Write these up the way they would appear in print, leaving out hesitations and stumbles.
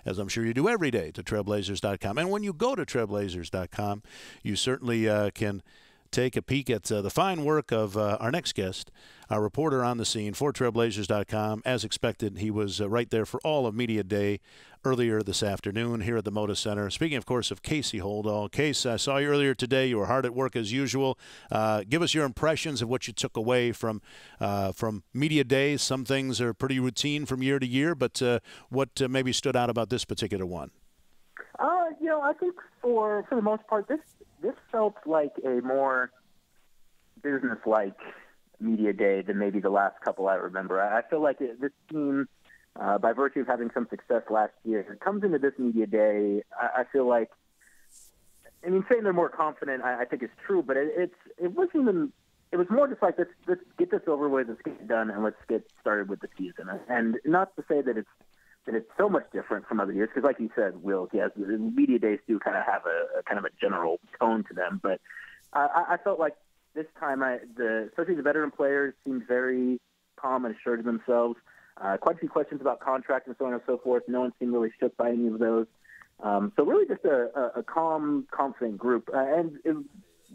as I'm sure you do every day, to trailblazers.com. And when you go to trailblazers.com, you certainly can take a peek at the fine work of our next guest, our reporter on the scene for trailblazers.com. As expected, he was right there for all of Media Day earlier this afternoon here at the Moda Center. Speaking, of course, of Casey Holdahl. Case, I saw you earlier today. You were hard at work as usual. Give us your impressions of what you took away from Media Day. Some things are pretty routine from year to year, but what maybe stood out about this particular one? I think for the most part, this felt like a more business-like Media Day than maybe the last couple I remember. I feel like this team, by virtue of having some success last year, comes into this Media Day, I feel like, saying they're more confident, I think is true, but it wasn't even, it was more just like, let's get this over with, let's get it done, and let's get started with the season. And not to say that it's so much different from other years, because like you said, Will, yes, Media Days do kind of have a kind of a general tone to them, but I felt like this time, especially the veteran players seemed very calm and assured of themselves. Quite a few questions about contract and so on and so forth. No one seemed really shook by any of those. So really just a calm, confident group, and it was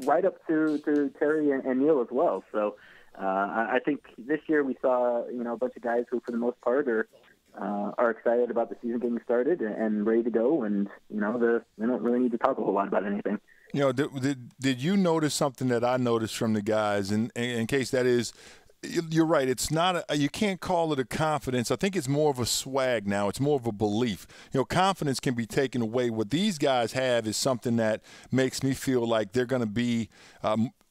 right up to Terry and Neil as well. So I think this year we saw a bunch of guys who, for the most part, are excited about the season getting started and ready to go, and they don't really need to talk a whole lot about anything. Did you notice something that I noticed from the guys? In case that is, you're right. It's not you can't call it a confidence. I think it's more of a swag now. It's more of a belief. Confidence can be taken away. What these guys have is something that makes me feel like they're going to be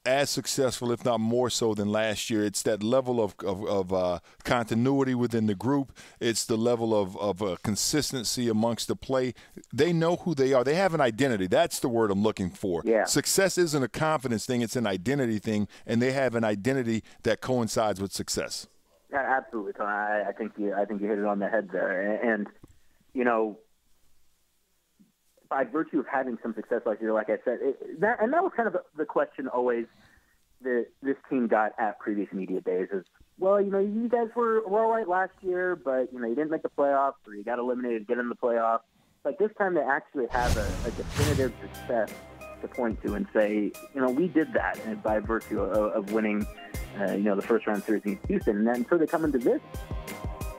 as successful, if not more so, than last year. It's that level of continuity within the group. It's the level of consistency amongst the play. They know who they are. They have an identity. That's the word I'm looking for. Yeah. Success isn't a confidence thing. It's an identity thing, and they have an identity that coincides with success. Yeah, absolutely, Tom. I think you hit it on the head there. And by virtue of having some success last year, like I said, that was kind of the question always that this team got at previous Media Days is, well, you guys were all right last year, but, you didn't make the playoffs, or you got eliminated to get in the playoffs. Like this time they actually have a definitive success to point to and say, we did that, and by virtue of winning, the first round series against Houston. And then so they come into this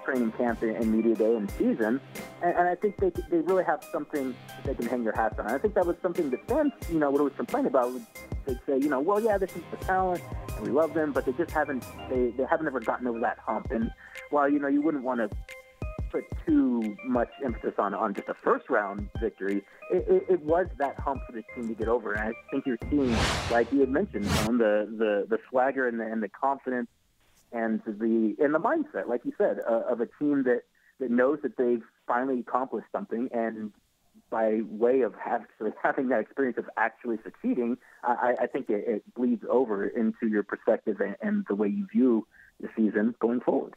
training camp and Media Day and season, and I think they really have something they can hang their hats on. I think that was something that fans, would always complain about. They'd say, well, yeah, this is the talent, and we love them, but they just haven't ever gotten over that hump. And while, you wouldn't want to put too much emphasis on just a first-round victory, it was that hump for the team to get over. And I think you're seeing, like you had mentioned, the swagger and the confidence and the mindset, like you said, of a team that knows that they've finally accomplished something, and by way of having that experience of actually succeeding, I think it bleeds over into your perspective and the way you view the season going forward.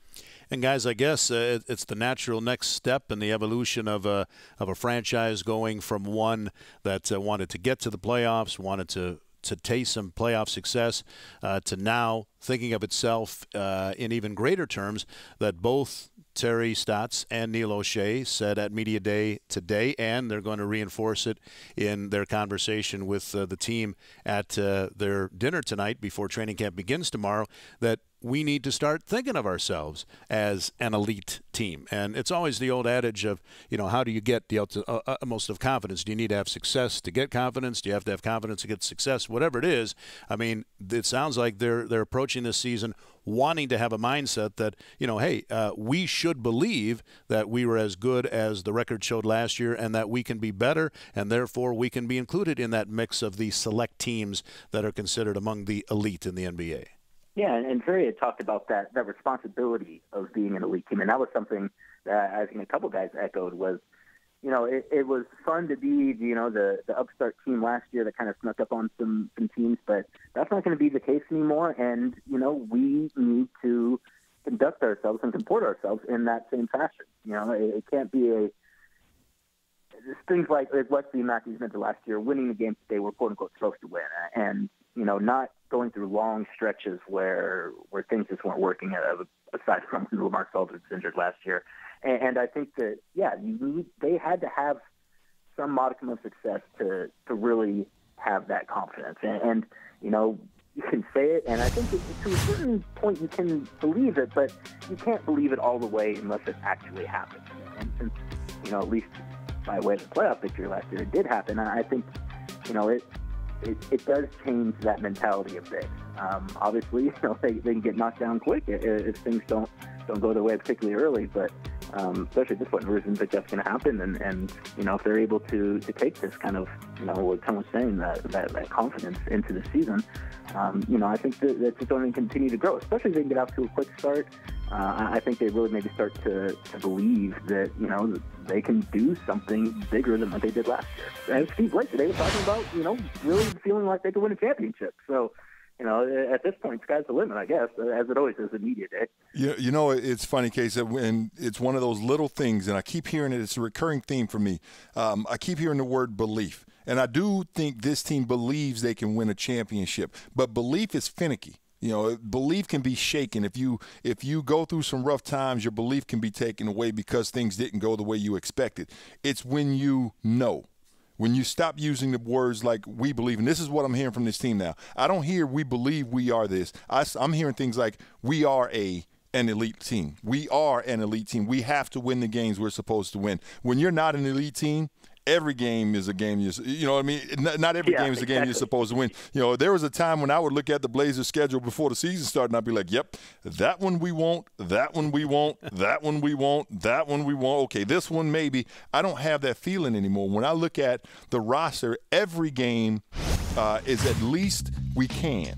And guys, I guess it's the natural next step in the evolution of a franchise going from one that wanted to get to the playoffs, wanted to taste some playoff success, to now thinking of itself in even greater terms, that both Terry Stotts and Neil O'Shea said at Media Day today, and they're going to reinforce it in their conversation with the team at their dinner tonight before training camp begins tomorrow, that we need to start thinking of ourselves as an elite team. And it's always the old adage of, how do you get the utmost of confidence? Do you need to have success to get confidence? Do you have to have confidence to get success? Whatever it is, it sounds like they're approaching this season wanting to have a mindset that, hey, we should believe that we were as good as the record showed last year, and that we can be better, and therefore we can be included in that mix of the select teams that are considered among the elite in the NBA. Yeah, and Terry had talked about that responsibility of being an elite team, and that was something that I think a couple guys echoed was, it was fun to be, the upstart team last year that kind of snuck up on some teams, but that's not going to be the case anymore, and, we need to conduct ourselves and comport ourselves in that same fashion. It can't be things like Wesley Matthews mentioned last year, winning the games that they were quote-unquote supposed to win, and, not going through long stretches where things just weren't working aside from Mark Aldridge injured last year. And I think that, yeah, they had to have some modicum of success to really have that confidence. And you know, you can say it, and I think to a certain point you can believe it, but you can't believe it all the way unless it actually happens. And since, you know, at least by way of the playoff victory last year, it did happen, I think, you know, it does change that mentality a bit. Obviously, you know, they can get knocked down quick if things don't go their way particularly early, but especially at this point, we think that's going to happen, and you know, if they're able to take this kind of, you know, what Tom was saying, that confidence into the season, you know, I think that it's only going to continue to grow, especially if they can get off to a quick start. I think they really maybe start to believe that, you know, they can do something bigger than what they did last year. And Steve Blake today was talking about, you know, really feeling like they could win a championship. So, you know, at this point, sky's the limit, I guess, as it always is in media day. You know, it's funny, Case, and it's one of those little things, and I keep hearing it. It's a recurring theme for me. I keep hearing the word belief, and I do think this team believes they can win a championship, but belief is finicky. You know, belief can be shaken. If you go through some rough times, your belief can be taken away because things didn't go the way you expected. It's when you know. When you stop using the words like we believe, and this is what I'm hearing from this team now. I don't hear we believe we are this. I'm hearing things like we are an elite team. We are an elite team. We have to win the games we're supposed to win. When you're not an elite team, every game is a game you know what I mean? Not every game is a game you're supposed to win. You know, there was a time when I would look at the Blazers schedule before the season started and I'd be like, yep, that one we won't, that one we won't, that one we won't, that one we won't. Okay, this one maybe. I don't have that feeling anymore. When I look at the roster, every game is at least we can.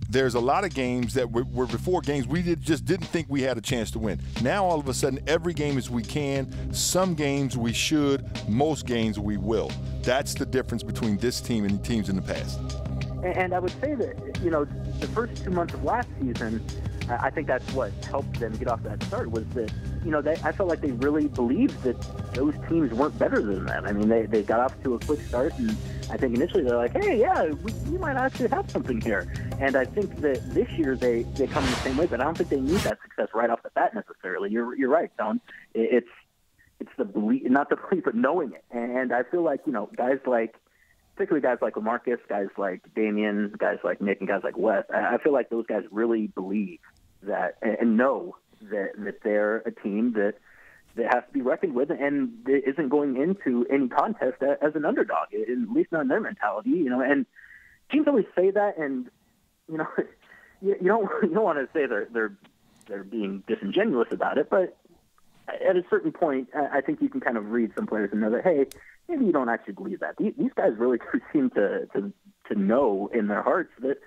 There's a lot of games that were before games we just didn't think we had a chance to win. Now, all of a sudden, every game is we can. Some games we should. Most games we will. That's the difference between this team and the teams in the past. And I would say that, you know, the first 2 months of last season, I think that's what helped them get off that start was that, you know, I felt like they really believed that those teams weren't better than them. I mean, they got off to a quick start, and I think initially they're like, hey, yeah, we might actually have something here. And I think that this year they come in the same way, but I don't think they need that success right off the bat necessarily. You're right, Don. It's the belief, not the belief, but knowing it. And I feel like, you know, particularly guys like LaMarcus, guys like Damian, guys like Nick, and guys like Wes, I feel like those guys really believe that and know that they're a team that has to be reckoned with and isn't going into any contest as an underdog, at least not in their mentality, you know. And teams always say that, and you know, you don't want to say they're being disingenuous about it, but at a certain point, I think you can kind of read some players and know that, hey, maybe you don't actually believe that. These guys really seem to know in their hearts that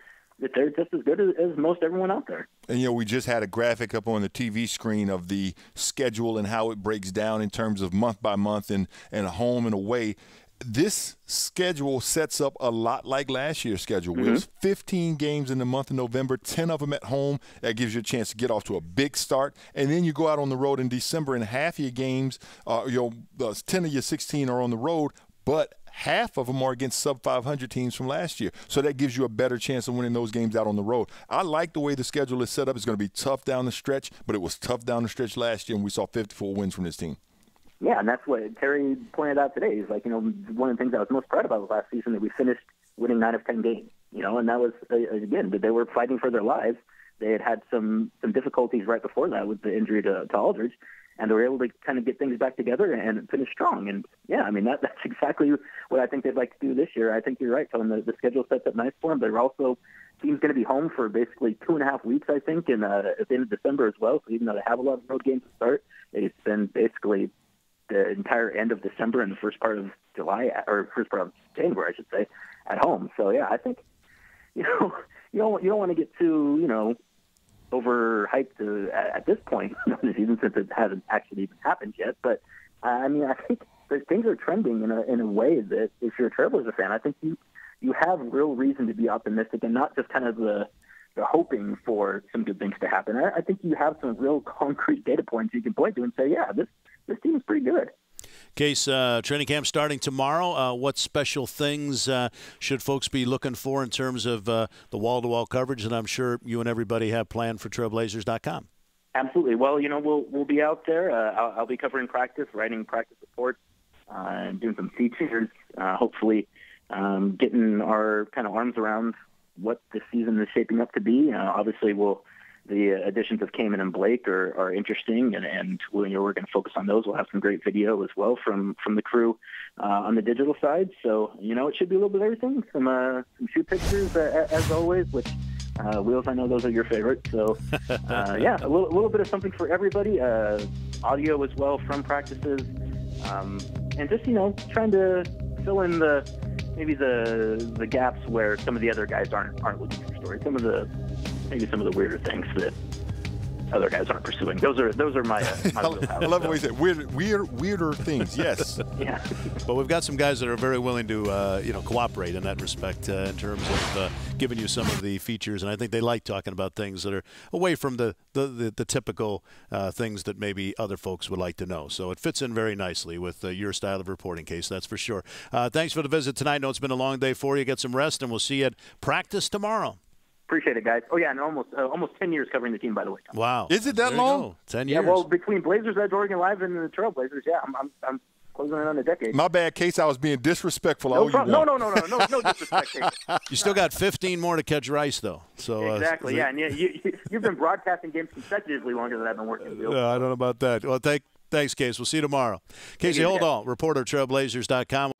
they're just as good as most everyone out there. And, you know, we just had a graphic up on the TV screen of the schedule and how it breaks down in terms of month by month and a home and away. This schedule sets up a lot like last year's schedule. Mm-hmm. There's 15 games in the month of November, 10 of them at home. That gives you a chance to get off to a big start. And then you go out on the road in December, and half of your games, 10 of your 16 are on the road, but half of them are against sub-500 teams from last year. So that gives you a better chance of winning those games out on the road. I like the way the schedule is set up. It's going to be tough down the stretch, but it was tough down the stretch last year, and we saw 54 wins from this team. Yeah, and that's what Terry pointed out today. He's like, you know, one of the things I was most proud about last season that we finished winning 9 of 10 games. You know, and that was, again, they were fighting for their lives. They had some difficulties right before that with the injury to Aldridge, and they were able to kind of get things back together and finish strong. And, yeah, I mean, that's exactly what I think they'd like to do this year. I think you're right, Tony. The schedule sets up nice for them. They're also team's going to be home for basically 2.5 weeks, I think, at the end of December as well. So even though they have a lot of road games to start, they spend basically the entire end of December and the first part of July, or first part of January, I should say, at home. So, yeah, I think, you know, you don't want to get too, you know, overhyped at this point in the season, since it hasn't actually even happened yet. But, I mean, I think things are trending in a way that if you're a Trailblazers fan, I think you have real reason to be optimistic and not just kind of the hoping for some good things to happen. I think you have some real concrete data points you can point to and say, yeah, this team is pretty good. Case, training camp starting tomorrow. What special things should folks be looking for in terms of the wall-to-wall coverage that I'm sure you and everybody have planned for Trailblazers.com? Absolutely. Well, we'll be out there. I'll be covering practice, writing practice reports, and doing some features. Hopefully, getting our kind of arms around what the season is shaping up to be. Obviously, the additions of Kamen and Blake are interesting, and we're going to focus on those. We'll have some great video as well from the crew on the digital side. So it should be a little bit of everything. Some shoot pictures as always, which. Wheels, I know those are your favorites. So, yeah, a little bit of something for everybody. Audio as well from practices. And just, trying to fill in the gaps where some of the other guys aren't looking for stories. Some of the weirder things that other guys aren't pursuing. Those are my wheelhouse. I love what you said. Weirder things. Yes. Yeah. But we've got some guys that are very willing to cooperate in that respect in terms of giving you some of the features, and I think they like talking about things that are away from the typical things that maybe other folks would like to know. So it fits in very nicely with your style of reporting, Case. That's for sure. Thanks for the visit tonight. I know it's been a long day for you. Get some rest, and we'll see you at practice tomorrow. Appreciate it, guys. Oh, yeah, and almost 10 years covering the team, by the way. Wow. Is it that long? 10 years. Yeah, well, between Blazers Edge, Oregon Live, and the Trailblazers, yeah, I'm closing in on a decade. My bad, Case. I was being disrespectful. No disrespect, Case. You still got 15 more to catch Rice, though. So exactly, yeah. And you've been broadcasting games consecutively longer than I've been working. I don't know about that. Well, thanks, Case. We'll see you tomorrow. Casey Holdahl, reporter, Trailblazers.com.